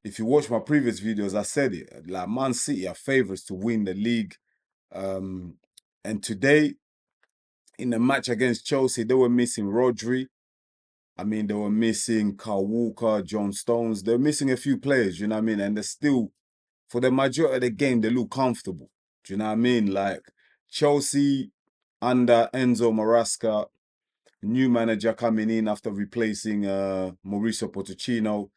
if you watch my previous videos, I said it. Like Man City are favourites to win the league. Um, and today, in the match against Chelsea, they were missing Rodri. I mean, they were missing Kyle Walker, John Stones. They're missing a few players, you know what I mean? And they're still, for the majority of the game, they look comfortable. Do you know what I mean? Like Chelsea under Enzo Maresca, new manager coming in after replacing Mauricio Pochettino.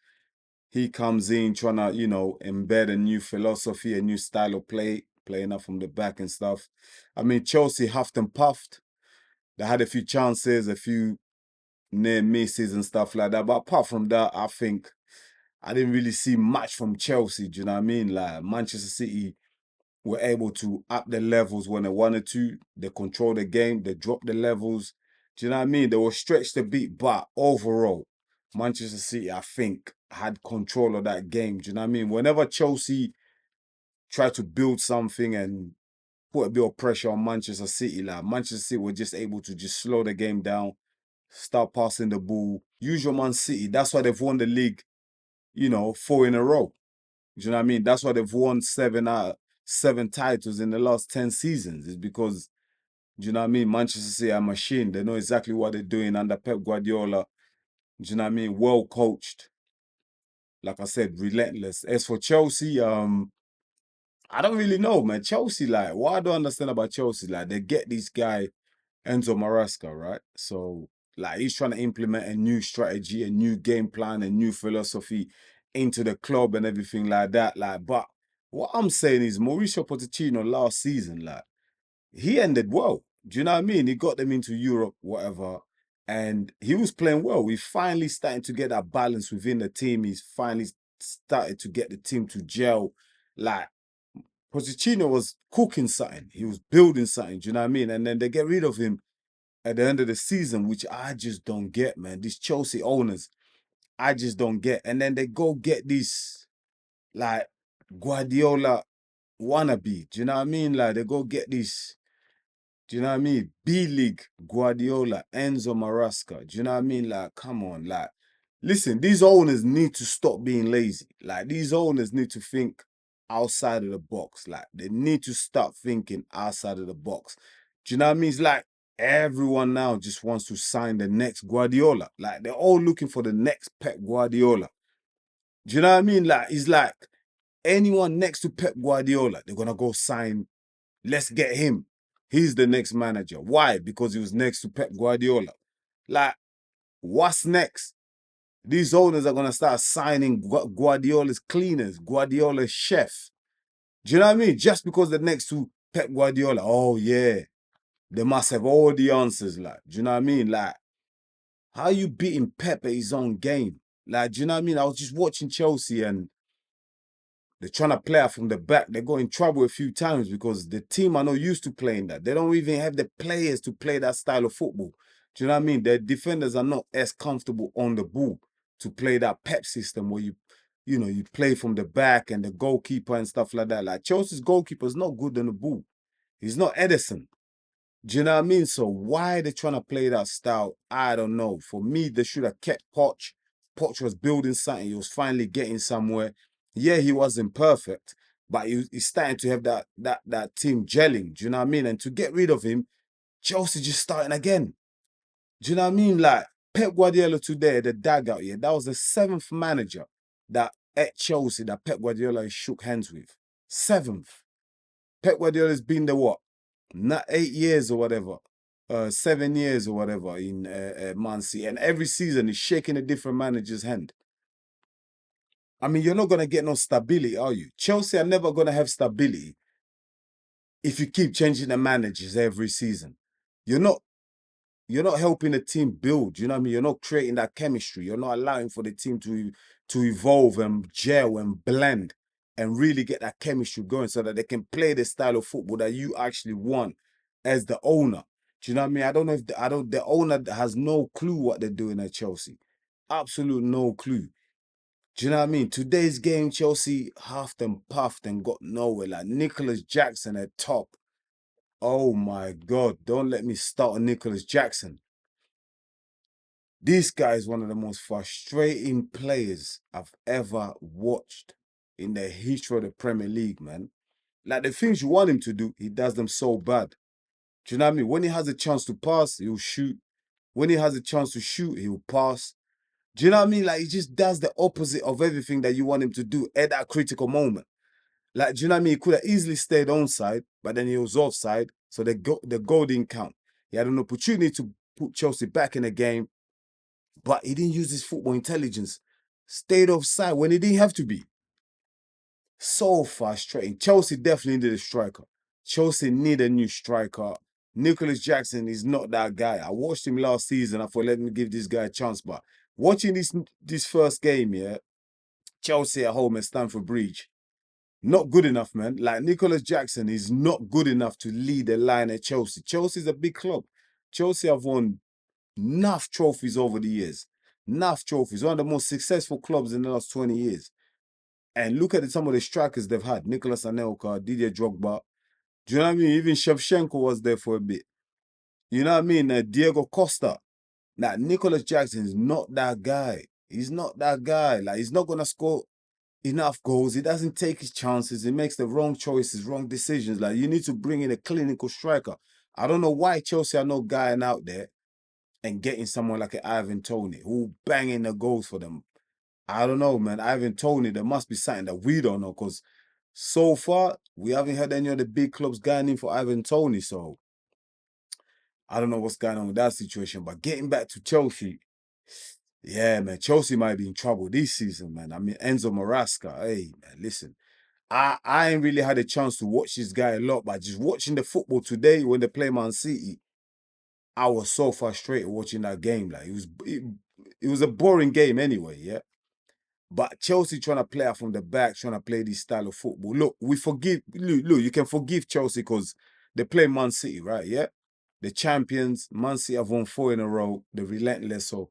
He comes in trying to, embed a new philosophy, a new style of play, playing up from the back and stuff. I mean, Chelsea huffed and puffed. They had a few chances, a few near misses and stuff like that. But apart from that, I think I didn't really see much from Chelsea. Do you know what I mean? Like Manchester City were able to up the levels when they wanted to. They control the game. They dropped the levels. Do you know what I mean? They were stretched a bit, but overall, Manchester City, I think, had control of that game. Do you know what I mean? Whenever Chelsea tried to build something and put a bit of pressure on Manchester City, like Manchester City were just able to just slow the game down, start passing the ball. Usual Man City, that's why they've won the league, 4 in a row. Do you know what I mean? That's why they've won 7 titles in the last 10 seasons. Is because, do you know what I mean? Manchester City are a machine. They know exactly what they're doing under Pep Guardiola. Do you know what I mean? Well coached. Like I said, relentless. As for Chelsea, I don't really know, man. Chelsea, like, what I don't understand about Chelsea, like, they get this guy, Enzo Maresca, right? So, like, he's trying to implement a new strategy, a new game plan, a new philosophy into the club and everything like that. Like, but what I'm saying is Mauricio Pochettino last season, like, he ended well. Do you know what I mean? He got them into Europe, whatever, and he was playing well. He's finally starting to get that balance within the team. He's finally started to get the team to gel. Like, Pochettino was cooking something. He was building something. Do you know what I mean? And then they get rid of him at the end of the season, which I just don't get, man. These Chelsea owners, I just don't get. And then they go get this, like, Guardiola wannabe. Do you know what I mean? Like, they go get this, do you know what I mean? B-League, Guardiola, Enzo Maresca. Do you know what I mean? Like, come on. Like, listen, these owners need to stop being lazy. Like, these owners need to think outside of the box. Like, they need to start thinking outside of the box. Do you know what I mean? It's like everyone now just wants to sign the next Guardiola. Like, they're all looking for the next Pep Guardiola. Do you know what I mean? Like, it's like anyone next to Pep Guardiola, they're going to go sign. Let's get him. He's the next manager. Why? Because he was next to Pep Guardiola. Like, what's next? These owners are going to start signing Guardiola's cleaners, Guardiola's chef. Do you know what I mean? Just because they're next to Pep Guardiola. Oh, yeah. They must have all the answers. Like, do you know what I mean? Like, how are you beating Pep at his own game? Like, do you know what I mean? I was just watching Chelsea and they're trying to play out from the back. They got in trouble a few times because the team are not used to playing that. They don't even have the players to play that style of football. Do you know what I mean? Their defenders are not as comfortable on the ball to play that pep system where you play from the back and the goalkeeper and stuff like that. Like Chelsea's goalkeeper is not good on the ball. He's not Edison. Do you know what I mean? So why are they trying to play that style? I don't know. For me, they should have kept Poch. Poch was building something. He was finally getting somewhere. Yeah, he wasn't perfect, but he's starting to have that team gelling. Do you know what I mean? And to get rid of him, Chelsea just starting again. Do you know what I mean? Like Pep Guardiola today, the dugout, yeah, that was the 7th manager that at Chelsea that Pep Guardiola shook hands with. 7th. Pep Guardiola's been the what? Not 8 years or whatever, 7 years or whatever in Man City, and every season he's shaking a different manager's hand. I mean, you're not gonna get no stability, are you? Chelsea are never gonna have stability if you keep changing the managers every season. You're not you're not helping the team build. You know what I mean? You're not creating that chemistry. You're not allowing for the team to evolve and gel and blend and really get that chemistry going so that they can play the style of football that you actually want as the owner. Do you know what I mean? I don't know if the owner has no clue what they're doing at Chelsea. Absolute no clue. Do you know what I mean? Today's game, Chelsea huffed and puffed and got nowhere. Like Nicholas Jackson at top. Oh my God! Don't let me start on Nicholas Jackson. This guy is one of the most frustrating players I've ever watched in the history of the Premier League, man. Like, the things you want him to do, he does them so bad. Do you know what I mean? When he has a chance to pass, he'll shoot. When he has a chance to shoot, he'll pass. Do you know what I mean? Like, he just does the opposite of everything that you want him to do at that critical moment. Like, do you know what I mean? He could have easily stayed onside, but then he was offside, so the goal didn't count. He had an opportunity to put Chelsea back in the game, but he didn't use his football intelligence. Stayed offside when he didn't have to be. So frustrating. Chelsea definitely needed a striker. Chelsea need a new striker. Nicholas Jackson is not that guy. I watched him last season. I thought, let me give this guy a chance. But watching this first game, yeah, Chelsea at home at Stamford Bridge, not good enough, man. Like, Nicholas Jackson is not good enough to lead the line at Chelsea. Chelsea's a big club. Chelsea have won enough trophies over the years. Enough trophies. One of the most successful clubs in the last 20 years. And look at some of the strikers they've had. Nicolas Anelka, Didier Drogba. Do you know what I mean? Even Shevchenko was there for a bit. You know what I mean? Diego Costa. Now, Nicholas Jackson is not that guy. He's not that guy. Like, he's not going to score enough goals. He doesn't take his chances. He makes the wrong choices, wrong decisions. Like, you need to bring in a clinical striker. I don't know why Chelsea are not going out there and getting someone like an Ivan Toney who banging the goals for them. I don't know, man. Ivan Toney, there must be something that we don't know, because so far, we haven't had any of the big clubs going in for Ivan Toney. So I don't know what's going on with that situation. But getting back to Chelsea, yeah, man, Chelsea might be in trouble this season, man. I mean, Enzo Maresca, hey, man, listen. I ain't really had a chance to watch this guy a lot, but just watching the football today when they play Man City, I was so frustrated watching that game. Like, it was a boring game anyway, yeah. But Chelsea trying to play out from the back, trying to play this style of football. Look, you can forgive Chelsea because they play Man City, right? Yeah. The champions, Man City have won 4 in a row. They're relentless. So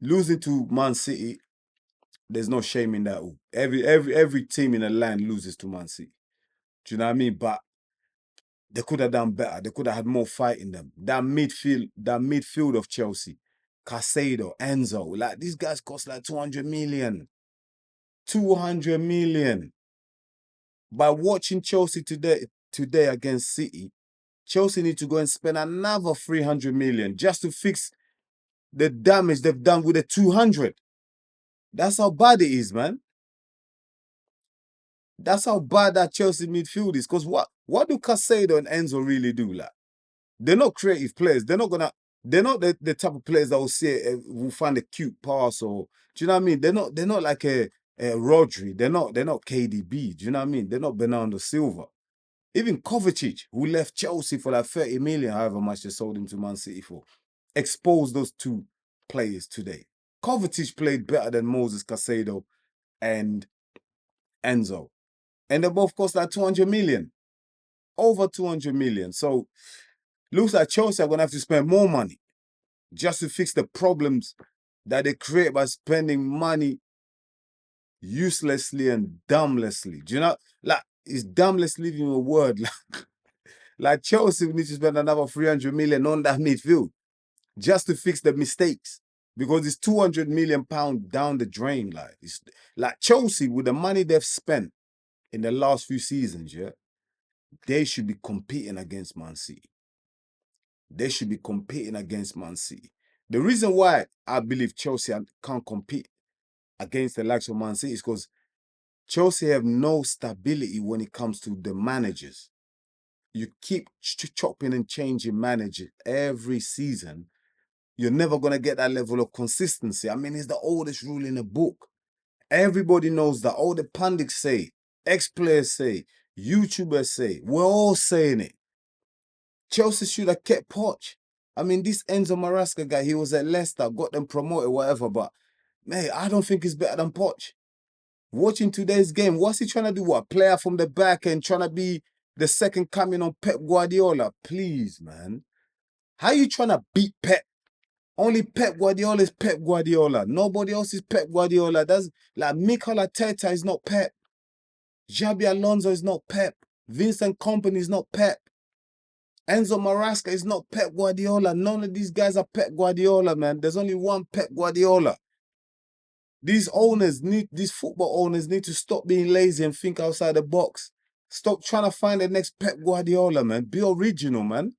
losing to Man City, there's no shame in that. Every team in the land loses to Man City. Do you know what I mean? But they could have done better. They could have had more fight in them. That midfield of Chelsea, Casado, Enzo, like, these guys cost like 200 million. 200 million. By watching Chelsea today against City, Chelsea need to go and spend another 300 million just to fix the damage they've done with the 200. That's how bad it is, man. That's how bad that Chelsea midfield is. Because what do Casado and Enzo really do? Like, they're not creative players. They're not the type of players that will find a cute pass, or, do you know what I mean? They're not like a Rodri. They're not KDB. Do you know what I mean? They're not Bernardo Silva. Even Kovacic, who left Chelsea for like 30 million, however much they sold him to Man City for, exposed those two players today. Kovacic played better than Moses Caicedo and Enzo. And they both cost like 200 million. Over 200 million. So looks like Chelsea are going to have to spend more money just to fix the problems that they create by spending money uselessly and dumblessly. Do you know? Like, is dumblessly even a word? Like, Chelsea needs to spend another 300 million on that midfield just to fix the mistakes, because it's 200 million pounds down the drain. Like, it's like Chelsea, with the money they've spent in the last few seasons, yeah, they should be competing against Man City. They should be competing against Man City. The reason why I believe Chelsea can't compete against the likes of Man City is because Chelsea have no stability when it comes to the managers. You keep chopping and changing managers every season, you're never going to get that level of consistency. I mean, it's the oldest rule in the book. Everybody knows that. All the pundits say, ex-players say, YouTubers say, we're all saying it. Chelsea should have kept Poch. I mean, this Enzo Maresca guy, he was at Leicester, got them promoted, whatever, but, mate, I don't think he's better than Poch. Watching today's game, what's he trying to do? What? Player from the back and trying to be the second coming on Pep Guardiola? Please, man. How you trying to beat Pep? Only Pep Guardiola is Pep Guardiola. Nobody else is Pep Guardiola. That's like Mikel Arteta is not Pep. Xabi Alonso is not Pep. Vincent Kompany is not Pep. Enzo Maresca is not Pep Guardiola. None of these guys are Pep Guardiola, man. There's only one Pep Guardiola. These football owners need to stop being lazy and think outside the box. Stop trying to find the next Pep Guardiola, man. Be original, man.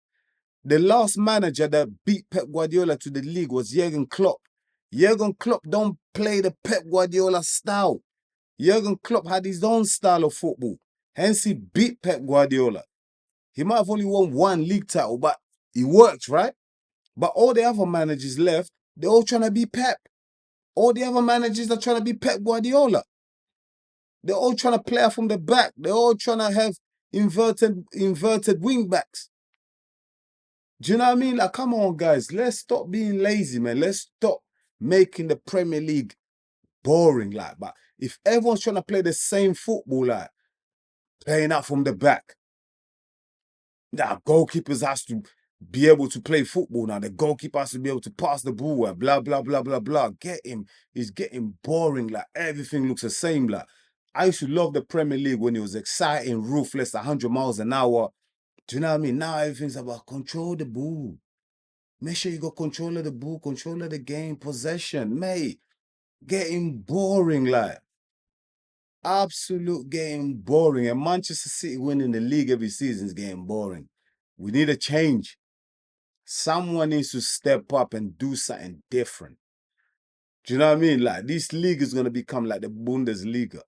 The last manager that beat Pep Guardiola to the league was Jurgen Klopp. Jurgen Klopp don't play the Pep Guardiola style. Jurgen Klopp had his own style of football. Hence, he beat Pep Guardiola. He might have only won one league title, but he worked, right? But all the other managers left, they're all trying to be Pep. All the other managers are trying to be Pep Guardiola. They're all trying to play from the back. They're all trying to have inverted wing backs. Do you know what I mean? Like, come on, guys. Let's stop being lazy, man. Let's stop making the Premier League boring. Like, but if everyone's trying to play the same football, like playing out from the back, now goalkeepers has to be able to play football now. The goalkeeper has to be able to pass the ball and blah, blah, blah, blah, blah. Get him. It's getting boring. Like, everything looks the same. Like, I used to love the Premier League when it was exciting, ruthless, 100 miles an hour. Do you know what I mean? Now everything's about control the ball. Make sure you got control of the ball, control of the game, possession. Mate, getting boring, like. Absolute getting boring. And Manchester City winning the league every season is getting boring. We need a change. Someone needs to step up and do something different. Do you know what I mean? Like, this league is going to become like the Bundesliga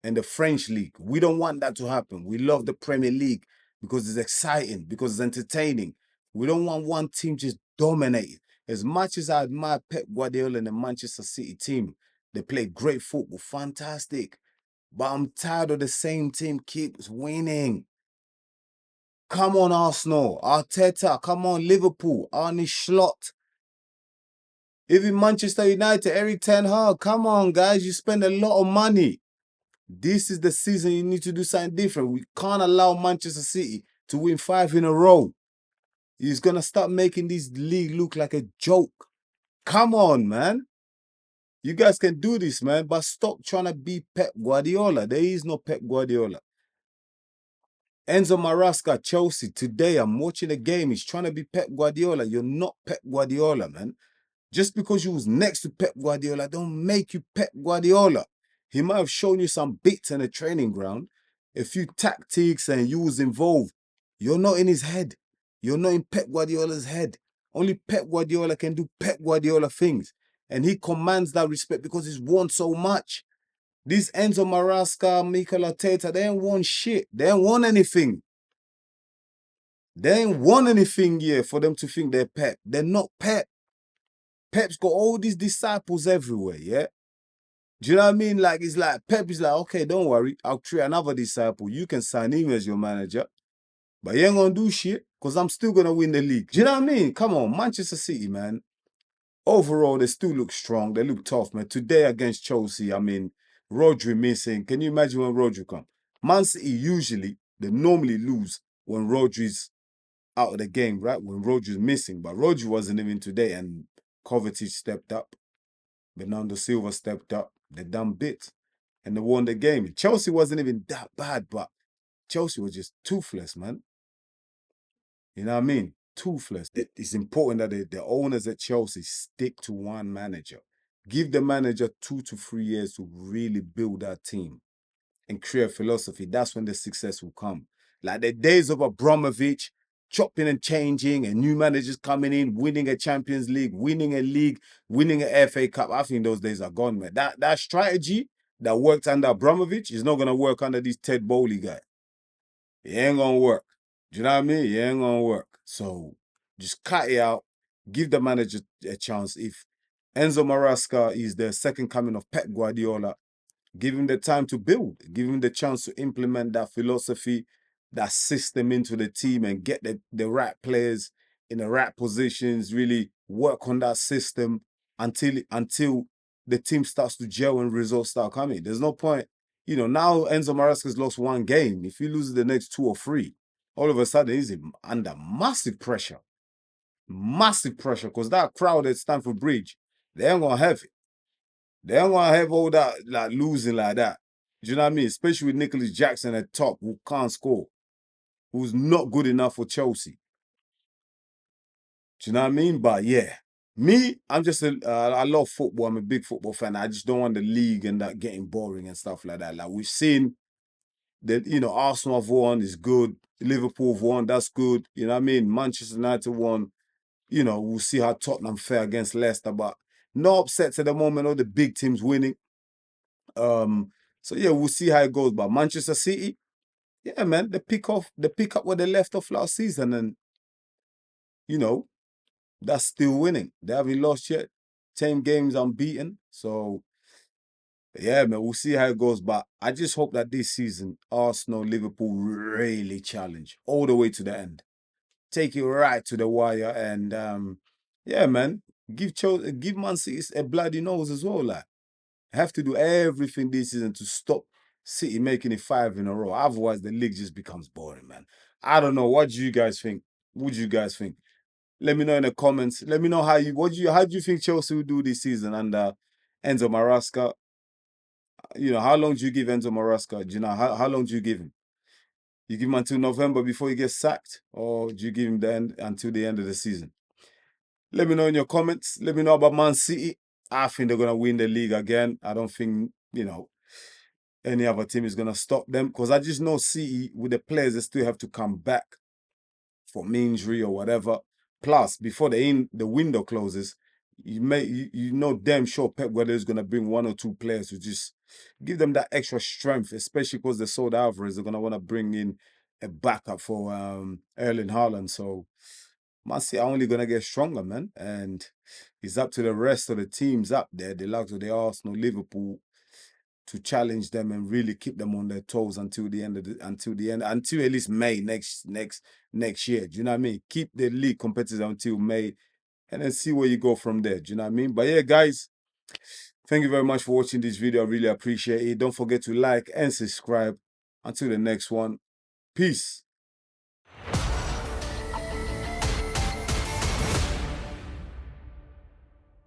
and the French league. We don't want that to happen. We love the Premier League because it's exciting, because it's entertaining. We don't want one team just dominating. As much as I admire Pep Guardiola and the Manchester City team, they play great football, fantastic. But I'm tired of the same team keeps winning. Come on, Arsenal, Arteta, come on, Liverpool, Arne Slot. Even Manchester United, Eric Ten Hag, come on, guys, you spend a lot of money. This is the season you need to do something different. We can't allow Manchester City to win 5 in a row. He's going to start making this league look like a joke. Come on, man. You guys can do this, man, but stop trying to be Pep Guardiola. There is no Pep Guardiola. Enzo Maresca, Chelsea. Today, I'm watching the game. He's trying to be Pep Guardiola. You're not Pep Guardiola, man. Just because you was next to Pep Guardiola, don't make you Pep Guardiola. He might have shown you some bits in the training ground, a few tactics, and you was involved. You're not in his head. You're not in Pep Guardiola's head. Only Pep Guardiola can do Pep Guardiola things. And he commands that respect because he's won so much. These Enzo Maresca, Mikel Arteta, they ain't won shit. They ain't won anything. They ain't won anything yet for them to think they're Pep. They're not Pep. Pep's got all these disciples everywhere, yeah? Do you know what I mean? Like, it's like, Pep is like, okay, don't worry. I'll create another disciple. You can sign him as your manager. But you ain't going to do shit because I'm still going to win the league. Do you know what I mean? Come on, Manchester City, man. Overall, they still look strong. They look tough, man. Today against Chelsea, I mean, Rodri missing. Can you imagine when Rodri come? Man City usually, they normally lose when Rodri's out of the game, right? When Rodri's missing. But Rodri wasn't even today, and Kovacic stepped up. Bernardo Silva stepped up. They done bits. And they won the game. Chelsea wasn't even that bad, but Chelsea was just toothless, man. You know what I mean? Toothless. It's important that the owners at Chelsea stick to one manager. Give the manager 2 to 3 years to really build that team and create philosophy. That's when the success will come. Like the days of Abramovich, chopping and changing, and new managers coming in, winning a Champions League, winning a league, winning an FA Cup. I think those days are gone, man. That strategy that worked under Abramovich is not going to work under this Ted Bowley guy. It ain't going to work. Do you know what I mean? It ain't going to work. So just cut it out. Give the manager a chance. If Enzo Maresca is the second coming of Pep Guardiola, give him the time to build. Give him the chance to implement that philosophy, that system into the team and get the right players in the right positions, really work on that system until the team starts to gel and results start coming. There's no point. You know, now Enzo Maresca's lost 1 game. If he loses the next 2 or 3, all of a sudden he's under massive pressure. Massive pressure, because that crowd at Stamford Bridge, they ain't going to have it. They don't want to have all that, like, losing like that. Do you know what I mean? Especially with Nicholas Jackson at top, who can't score, who's not good enough for Chelsea. Do you know what I mean? But yeah, me, I'm just I love football. I'm a big football fan. I just don't want the league and that getting boring and stuff like that. Like we've seen that, Arsenal have won is good. Liverpool have won, that's good. You know what I mean? Manchester United won. We'll see how Tottenham fare against Leicester, but no upsets at the moment. All the big teams winning. So yeah, we'll see how it goes. But Manchester City, yeah, man, they pick up what they left off last season, and you know, that's still winning. They haven't lost yet. 10 games unbeaten. So yeah, man, we'll see how it goes. But I just hope that this season, Arsenal, Liverpool really challenge all the way to the end. Take it right to the wire. And yeah, man, give Man City a bloody nose as well. Like, have to do everything this season to stop City making it 5 in a row. Otherwise, the league just becomes boring, man. I don't know. What do you guys think? What do you guys think? Let me know in the comments. Let me know how do you think Chelsea will do this season under Enzo Maresca? How long do you give Enzo Maresca? Do you know how long do you give him? You give him until November before he gets sacked, or do you give him until the end of the season? Let me know in your comments. Let me know about Man City. I think they're gonna win the league again. I don't think any other team is gonna stop them, because I just know City, with the players, they still have to come back from injury or whatever. Plus, before the window closes, you know damn sure Pep Guardiola is gonna bring 1 or 2 players to just give them that extra strength, especially because they sold Alvarez. They're gonna want to bring in a backup for Erling Haaland. So Man City are only gonna get stronger, man. And it's up to the rest of the teams up there, the likes of the Arsenal, Liverpool, to challenge them and really keep them on their toes until until at least May next year. Do you know what I mean? Keep the league competitive until May, and then see where you go from there. Do you know what I mean? But yeah, guys, thank you very much for watching this video. I really appreciate it. Don't forget to like and subscribe. Until the next one, peace.